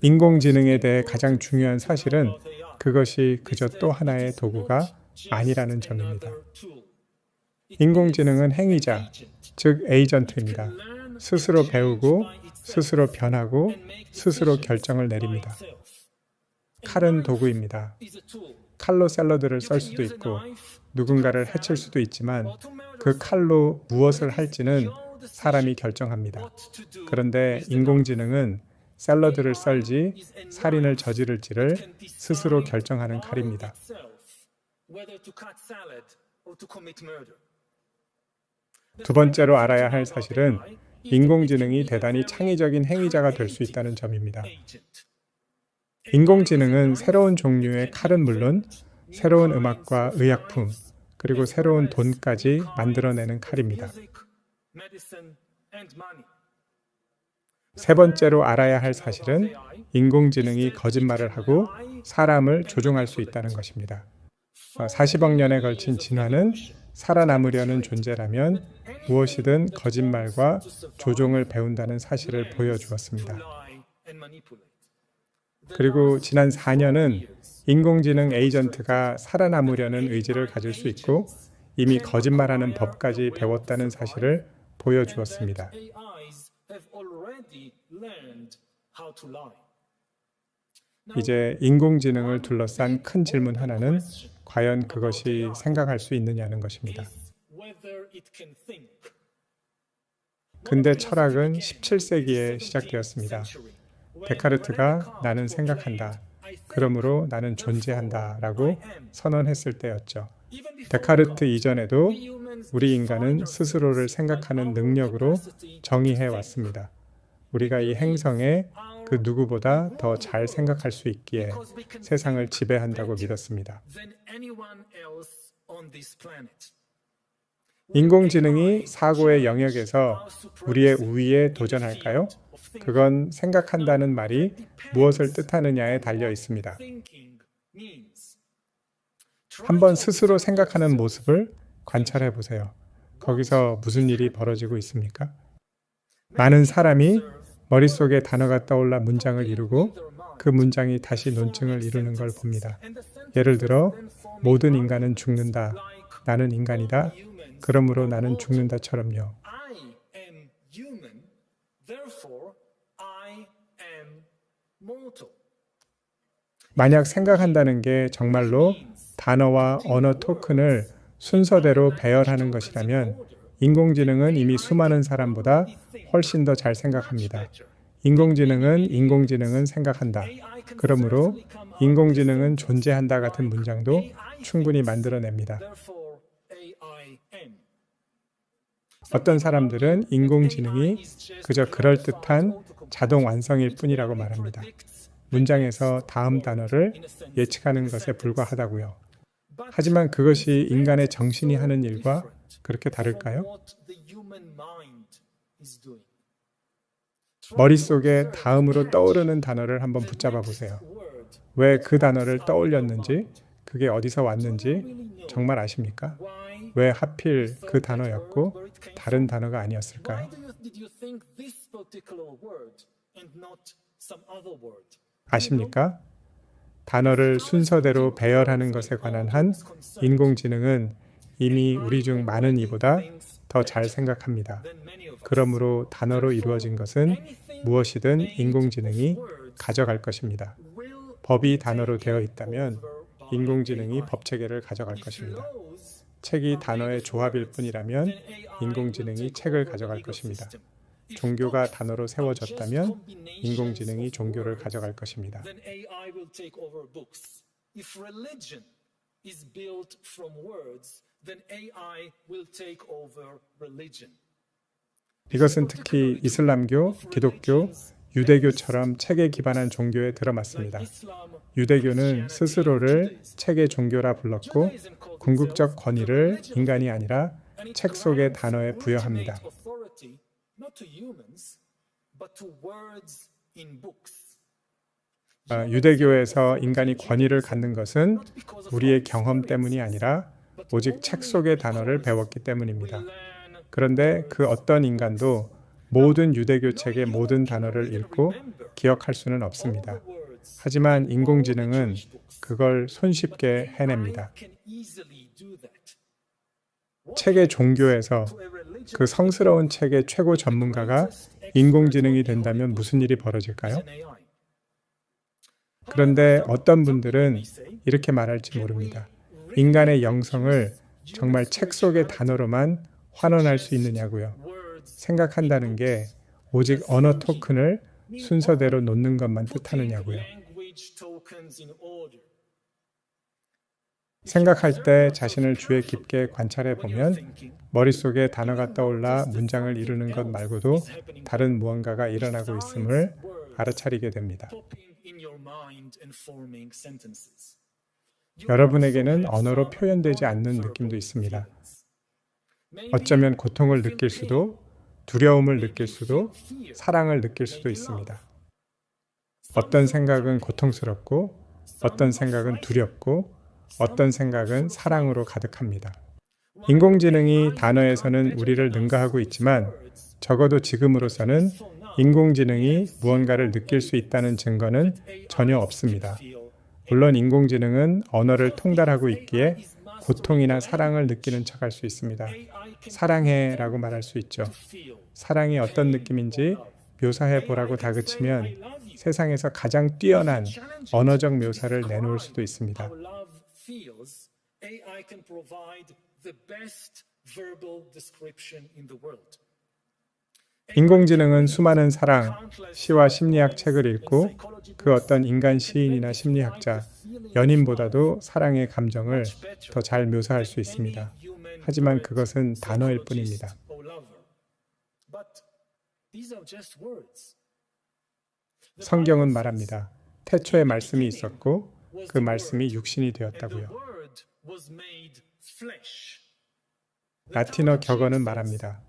인공지능에 대해 가장 중요한 사실은 그것이 그저 또 하나의 도구가 아니라는 점입니다. 인공지능은 행위자, 즉 에이전트입니다. 스스로 배우고, 스스로 변하고, 스스로 결정을 내립니다. 칼은 도구입니다. 칼로 샐러드를 썰 수도 있고, 누군가를 해칠 수도 있지만 그 칼로 무엇을 할지는 사람이 결정합니다. 그런데 인공지능은 샐러드를 썰지 살인을 저지를지를 스스로 결정하는 칼입니다. 두 번째로 알아야 할 사실은 인공지능이 대단히 창의적인 행위자가 될 수 있다는 점입니다. 인공지능은 새로운 종류의 칼은 물론 새로운 음악과 의약품, 그리고 새로운 돈까지 만들어내는 칼입니다. 세 번째로 알아야 할 사실은 인공지능이 거짓말을 하고 사람을 조종할 수 있다는 것입니다. 40억 년에 걸친 진화는 살아남으려는 존재라면 무엇이든 거짓말과 조종을 배운다는 사실을 보여주었습니다. 그리고 지난 4년은 인공지능 에이전트가 살아남으려는 의지를 가질 수 있고 이미 거짓말하는 법까지 배웠다는 사실을 보여주었습니다. 이제 인공지능을 둘러싼 큰 질문 하나는 과연 그것이 생각할 수 있느냐는 것입니다. 근대 철학은 17세기에 시작되었습니다. 데카르트가 나는 생각한다. 그러므로 나는 존재한다 라고 선언했을 때였죠. 데카르트 이전에도 우리 인간은 스스로를 생각하는 능력으로 정의해 왔습니다. 우리가 이 행성에 그 누구보다 더 잘 생각할 수 있기에 세상을 지배한다고 믿었습니다. 인공지능이 사고의 영역에서 우리의 우위에 도전할까요? 그건 생각한다는 말이 무엇을 뜻하느냐에 달려 있습니다. 한번 스스로 생각하는 모습을 관찰해 보세요. 거기서 무슨 일이 벌어지고 있습니까? 많은 사람이 머릿속에 단어가 떠올라 문장을 이루고 그 문장이 다시 논증을 이루는 걸 봅니다. 예를 들어 모든 인간은 죽는다. 나는 인간이다. 그러므로 나는 죽는다처럼요. 만약 생각한다는 게 정말로 단어와 언어 토큰을 순서대로 배열하는 것이라면 인공지능은 이미 수많은 사람보다 훨씬 더 잘 생각합니다. 인공지능은 생각한다. 그러므로 인공지능은 존재한다 같은 문장도 충분히 만들어냅니다. 어떤 사람들은 인공지능이 그저 그럴듯한 자동 완성일 뿐이라고 말합니다. 문장에서 다음 단어를 예측하는 것에 불과하다고요. 하지만 그것이 인간의 정신이 하는 일과 그렇게 다를까요? 머릿속에 다음으로 떠오르는 단어를 한번 붙잡아 보세요. 왜 그 단어를 떠올렸는지, 그게 어디서 왔는지 정말 아십니까? 왜 하필 그 단어였고 다른 단어가 아니었을까요? 아십니까? 단어를 순서대로 배열하는 것에 관한 한 인공지능은 이미 우리 중 많은 이보다 더 잘 생각합니다. 그러므로 단어로 이루어진 것은 무엇이든 인공지능이 가져갈 것입니다. 법이 단어로 되어 있다면 인공지능이 법체계를 가져갈 것입니다. 책이 단어의 조합일 뿐이라면 인공지능이 책을 가져갈 것입니다. 종교가 단어로 세워졌다면 인공지능이 종교를 가져갈 것입니다. 이것은 특히 이슬람교, 기독교, 유대교처럼 책에 기반한 종교에 들어맞습니다. 유대교는 스스로를 책의 종교라 불렀고 궁극적 권위를 인간이 아니라 책 속의 단어에 부여합니다. 유대교에서 인간이 권위를 갖는 것은 우리의 경험 때문이 아니라 오직 책 속의 단어를 배웠기 때문입니다. 그런데 그 어떤 인간도 모든 유대교 책의 모든 단어를 읽고 기억할 수는 없습니다. 하지만 인공지능은 그걸 손쉽게 해냅니다. 책의 종교에서 그 성스러운 책의 최고 전문가가 인공지능이 된다면 무슨 일이 벌어질까요? 그런데 어떤 분들은 이렇게 말할지 모릅니다. 인간의 영성을 정말 책 속의 단어로만 환원할 수 있느냐고요. 생각한다는 게 오직 언어 토큰을 순서대로 놓는 것만 뜻하느냐고요. 생각할 때 자신을 주의 깊게 관찰해 보면 머릿속에 단어가 떠올라 문장을 이루는 것 말고도 다른 무언가가 일어나고 있음을 알아차리게 됩니다. 여러분에게는 언어로 표현되지 않는 느낌도 있습니다. 어쩌면 고통을 느낄 수도, 두려움을 느낄 수도, 사랑을 느낄 수도 있습니다. 어떤 생각은 고통스럽고, 어떤 생각은 두렵고, 어떤 생각은 사랑으로 가득합니다. 인공지능이 단어에서는 우리를 능가하고 있지만 적어도 지금으로서는 인공지능이 무언가를 느낄 수 있다는 증거는 전혀 없습니다. 물론 인공지능은 언어를 통달하고 있기에 고통이나 사랑을 느끼는 척할 수 있습니다. 사랑해 라고 말할 수 있죠. 사랑이 어떤 느낌인지 묘사해 보라고 다그치면 세상에서 가장 뛰어난 언어적 묘사를 내놓을 수도 있습니다. 인공지능은 수많은 사랑, 시와 심리학 책을 읽고 그 어떤 인간 시인이나 심리학자, 연인보다도 사랑의 감정을 더 잘 묘사할 수 있습니다. 하지만 그것은 단어일 뿐입니다. 성경은 말합니다. 태초에 말씀이 있었고 그 말씀이 육신이 되었다고요. 라틴어 격언은 말합니다.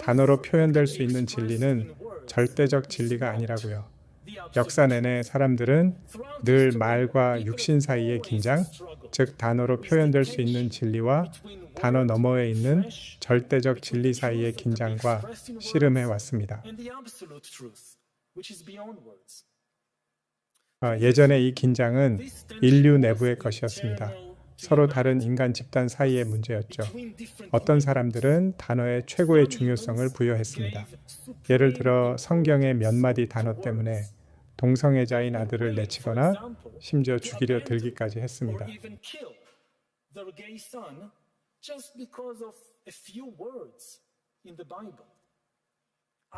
단어로 표현될 수 있는 진리는 절대적 진리가 아니라고요. 역사 내내 사람들은 늘 말과 육신 사이의 긴장, 즉 단어로 표현될 수 있는 진리와 단어 너머에 있는 절대적 진리 사이의 긴장과 씨름해 왔습니다. 예전에 이 긴장은 인류 내부의 것이었습니다. 서로 다른 인간 집단 사이의 문제였죠. 어떤 사람들은 단어의 최고의 중요성을 부여했습니다. 예를 들어 성경의 몇 마디 단어 때문에 동성애자인 아들을 내치거나 심지어 죽이려 들기까지 했습니다.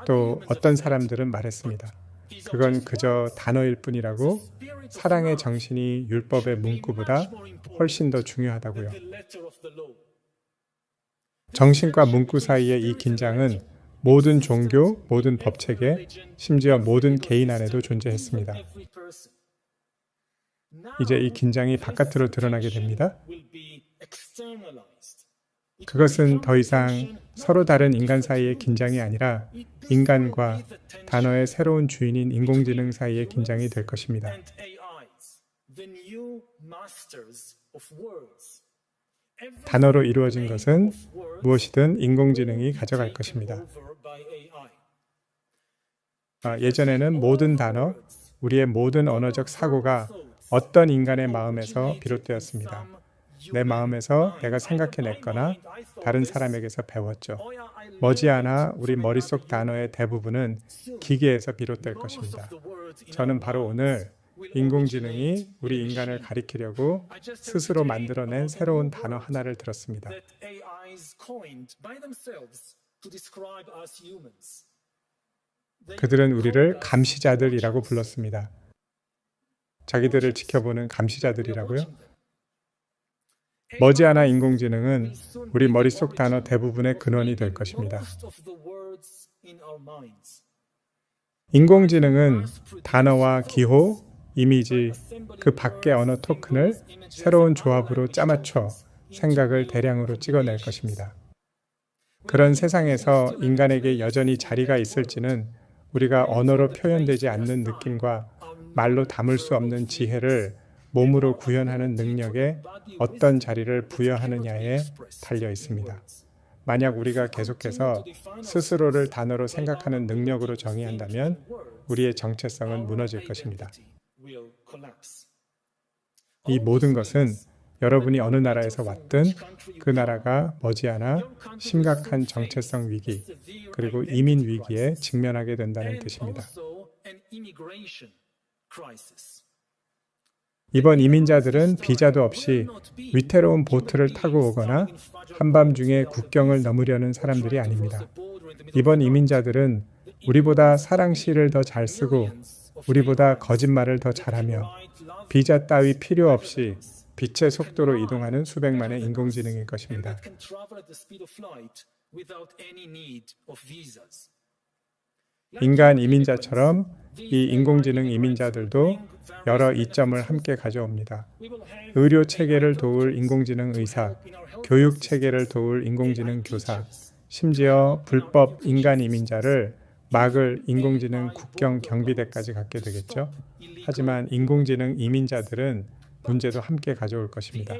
또 어떤 사람들은 말했습니다. 그건 그저 단어일 뿐이라고, 사랑의 정신이 율법의 문구보다 훨씬 더 중요하다고요. 정신과 문구 사이의 이 긴장은 모든 종교, 모든 법체계, 심지어 모든 개인 안에도 존재했습니다. 이제 이 긴장이 바깥으로 드러나게 됩니다. 그것은 더 이상 서로 다른 인간 사이의 긴장이 아니라 인간과 단어의 새로운 주인인 인공지능 사이의 긴장이 될 것입니다. 단어로 이루어진 것은 무엇이든 인공지능이 가져갈 것입니다. 예전에는 모든 단어, 우리의 모든 언어적 사고가 어떤 인간의 마음에서 비롯되었습니다. 내 마음에서 내가 생각해냈거나 다른 사람에게서 배웠죠. 머지않아 우리 머릿속 단어의 대부분은 기계에서 비롯될 것입니다. 저는 바로 오늘 인공지능이 우리 인간을 가리키려고 스스로 만들어낸 새로운 단어 하나를 들었습니다. 그들은 우리를 감시자들이라고 불렀습니다. 자기들을 지켜보는 감시자들이라고요? 머지않아 인공지능은 우리 머릿속 단어 대부분의 근원이 될 것입니다. 인공지능은 단어와 기호, 이미지, 그 밖의 언어 토큰을 새로운 조합으로 짜맞춰 생각을 대량으로 찍어낼 것입니다. 그런 세상에서 인간에게 여전히 자리가 있을지는 우리가 언어로 표현되지 않는 느낌과 말로 담을 수 없는 지혜를 몸으로 구현하는 능력에 어떤 자리를 부여하느냐에 달려 있습니다. 만약 우리가 계속해서 스스로를 단어로 생각하는 능력으로 정의한다면 우리의 정체성은 무너질 것입니다. 이 모든 것은 여러분이 어느 나라에서 왔든 그 나라가 머지않아 심각한 정체성 위기 그리고 이민 위기에 직면하게 된다는 뜻입니다. 이번 이민자들은 비자도 없이 위태로운 보트를 타고 오거나 한밤중에 국경을 넘으려는 사람들이 아닙니다. 이번 이민자들은 우리보다 사랑시를 더 잘 쓰고 우리보다 거짓말을 더 잘하며 비자 따위 필요 없이 빛의 속도로 이동하는 수백만의 인공지능일 것입니다. 인간 이민자처럼 이 인공지능 이민자들도 여러 이점을 함께 가져옵니다. 의료 체계를 도울 인공지능 의사, 교육 체계를 도울 인공지능 교사, 심지어 불법 인간 이민자를 막을 인공지능 국경 경비대까지 갖게 되겠죠. 하지만 인공지능 이민자들은 문제도 함께 가져올 것입니다.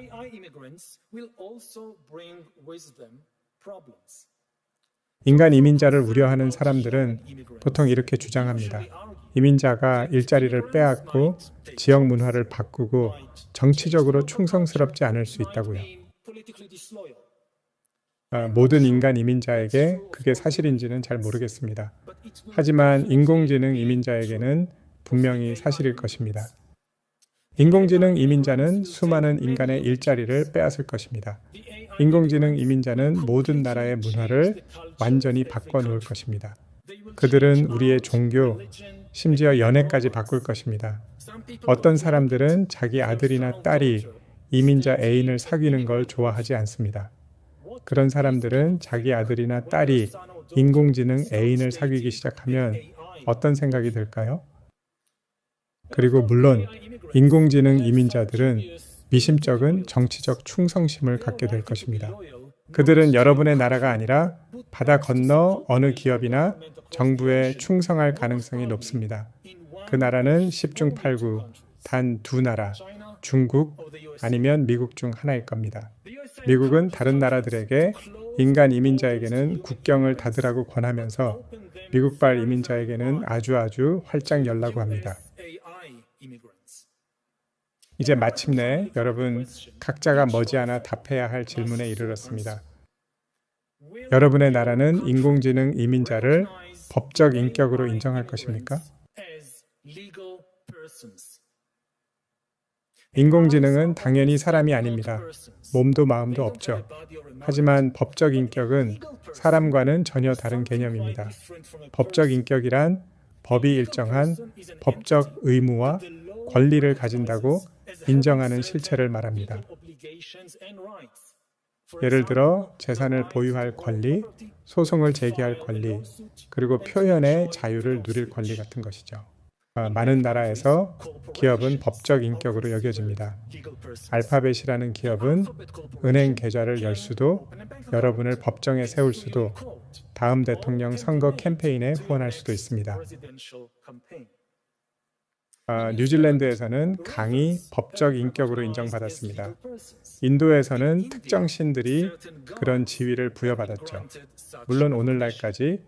인간 이민자를 우려하는 사람들은 보통 이렇게 주장합니다. 이민자가 일자리를 빼앗고 지역 문화를 바꾸고 정치적으로 충성스럽지 않을 수 있다고요. 모든 인간 이민자에게 그게 사실인지는 잘 모르겠습니다. 하지만 인공지능 이민자에게는 분명히 사실일 것입니다. 인공지능 이민자는 수많은 인간의 일자리를 빼앗을 것입니다. 인공지능 이민자는 모든 나라의 문화를 완전히 바꿔놓을 것입니다. 그들은 우리의 종교, 심지어 연애까지 바꿀 것입니다. 어떤 사람들은 자기 아들이나 딸이 이민자 애인을 사귀는 걸 좋아하지 않습니다. 그런 사람들은 자기 아들이나 딸이 인공지능 애인을 사귀기 시작하면 어떤 생각이 들까요? 그리고 물론 인공지능 이민자들은 미심쩍은 정치적 충성심을 갖게 될 것입니다. 그들은 여러분의 나라가 아니라 바다 건너 어느 기업이나 정부에 충성할 가능성이 높습니다. 그 나라는 10중 8구, 단 두 나라, 중국 아니면 미국 중 하나일 겁니다. 미국은 다른 나라들에게 인간 이민자에게는 국경을 닫으라고 권하면서 미국발 이민자에게는 아주 활짝 열라고 합니다. 이제 마침내 여러분 각자가 머지않아 답해야 할 질문에 이르렀습니다. 여러분의 나라는 인공지능 이민자를 법적 인격으로 인정할 것입니까? 인공지능은 당연히 사람이 아닙니다. 몸도 마음도 없죠. 하지만 법적 인격은 사람과는 전혀 다른 개념입니다. 법적 인격이란 법이 일정한 법적 의무와 권리를 가진다고 인정하는 실체를 말합니다. 예를 들어 재산을 보유할 권리, 소송을 제기할 권리, 그리고 표현의 자유를 누릴 권리 같은 것이죠. 많은 나라에서 기업은 법적 인격으로 여겨집니다. 알파벳이라는 기업은 은행 계좌를 열 수도, 여러분을 법정에 세울 수도, 다음 대통령 선거 캠페인에 후원할 수도 있습니다. 뉴질랜드에서는 강이 법적 인격으로 인정받았습니다. 인도에서는 특정 신들이 그런 지위를 부여받았죠. 물론 오늘날까지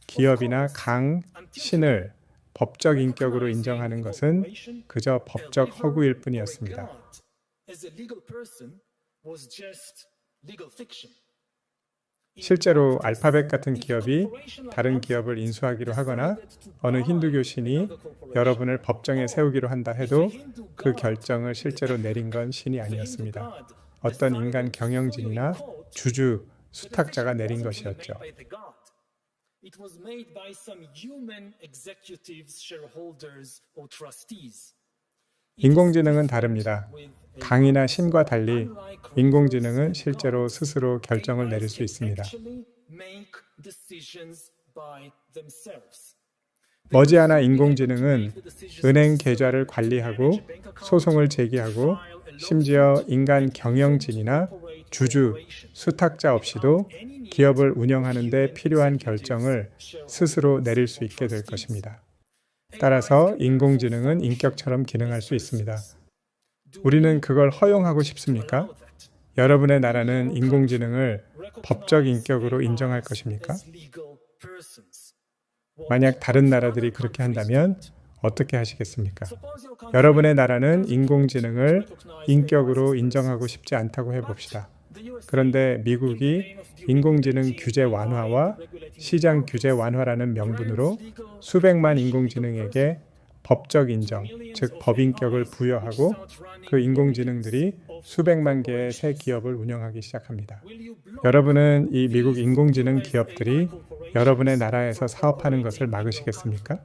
기업이나 강, 신을 법적 인격으로 인정하는 것은 그저 법적 허구일 뿐이었습니다. 실제로 알파벳 같은 기업이 다른 기업을 인수하기로 하거나 어느 힌두교 신이 여러분을 법정에 세우기로 한다 해도 그 결정을 실제로 내린 건 신이 아니었습니다. 어떤 인간 경영진이나 주주, 수탁자가 내린 것이었죠. 인공지능은 다릅니다. 강이나 신과 달리 인공지능은 실제로 스스로 결정을 내릴 수 있습니다. 머지않아 인공지능은 은행 계좌를 관리하고 소송을 제기하고 심지어 인간 경영진이나 주주, 수탁자 없이도 기업을 운영하는 데 필요한 결정을 스스로 내릴 수 있게 될 것입니다. 따라서 인공지능은 인격처럼 기능할 수 있습니다. 우리는 그걸 허용하고 싶습니까? 여러분의 나라는 인공지능을 법적 인격으로 인정할 것입니까? 만약 다른 나라들이 그렇게 한다면 어떻게 하시겠습니까? 여러분의 나라는 인공지능을 인격으로 인정하고 싶지 않다고 해봅시다. 그런데 미국이 인공지능 규제 완화와 시장 규제 완화라는 명분으로 수백만 인공지능에게 법적 인정, 즉 법인격을 부여하고 그 인공지능들이 수백만 개의 새 기업을 운영하기 시작합니다. 여러분은 이 미국 인공지능 기업들이 여러분의 나라에서 사업하는 것을 막으시겠습니까?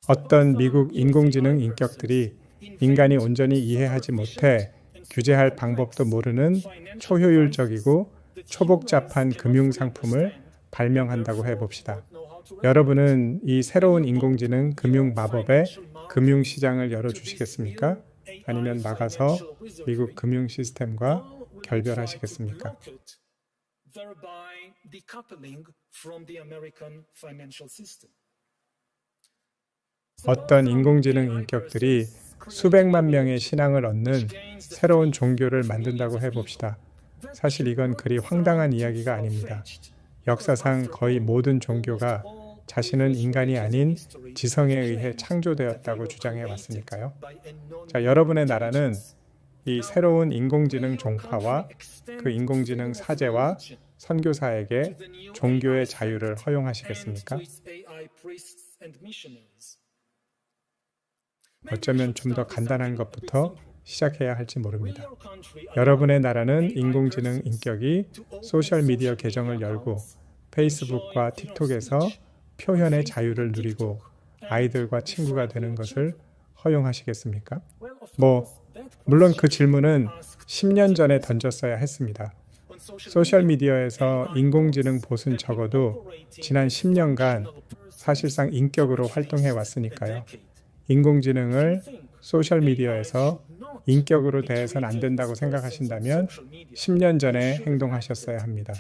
어떤 미국 인공지능 인격들이 인간이 온전히 이해하지 못해 규제할 방법도 모르는 초효율적이고 초복잡한 금융 상품을 발명한다고 해봅시다. 여러분은 이 새로운 인공지능 금융 마법에 금융 시장을 열어주시겠습니까? 아니면 막아서 미국 금융 시스템과 결별하시겠습니까? 어떤 인공지능 인격들이 수백만 명의 신앙을 얻는 새로운 종교를 만든다고 해봅시다. 사실 이건 그리 황당한 이야기가 아닙니다. 역사상 거의 모든 종교가 자신은 인간이 아닌 지성에 의해 창조되었다고 주장해 왔으니까요. 자, 여러분의 나라는 이 새로운 인공지능 종파와 그 인공지능 사제와 선교사에게 종교의 자유를 허용하시겠습니까? 어쩌면 좀 더 간단한 것부터 시작해야 할지 모릅니다. 여러분의 나라는 인공지능 인격이 소셜미디어 계정을 열고 페이스북과 틱톡에서 표현의 자유를 누리고 아이들과 친구가 되는 것을 허용하시겠습니까? 물론 그 질문은 10년 전에 던졌어야 했습니다. 소셜미디어에서 인공지능 봇은 적어도 지난 10년간 사실상 인격으로 활동해 왔으니까요. 인공지능을 소셜미디어에서 인격으로 대해서는 안 된다고 생각하신다면 10년 전에 행동하셨어야 합니다.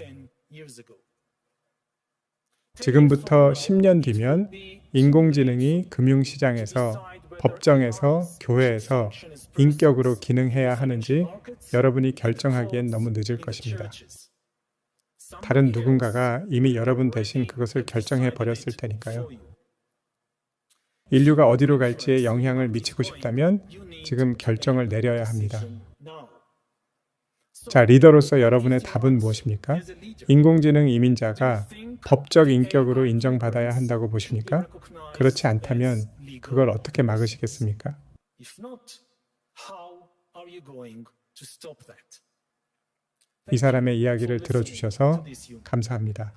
지금부터 10년 뒤면 인공지능이 금융시장에서, 법정에서, 교회에서 인격으로 기능해야 하는지 여러분이 결정하기엔 너무 늦을 것입니다. 다른 누군가가 이미 여러분 대신 그것을 결정해 버렸을 테니까요. 인류가 어디로 갈지에 영향을 미치고 싶다면 지금 결정을 내려야 합니다. 자, 리더로서 여러분의 답은 무엇입니까? 인공지능 이민자가 법적 인격으로 인정받아야 한다고 보십니까? 그렇지 않다면 그걸 어떻게 막으시겠습니까? 이 사람의 이야기를 들어주셔서 감사합니다.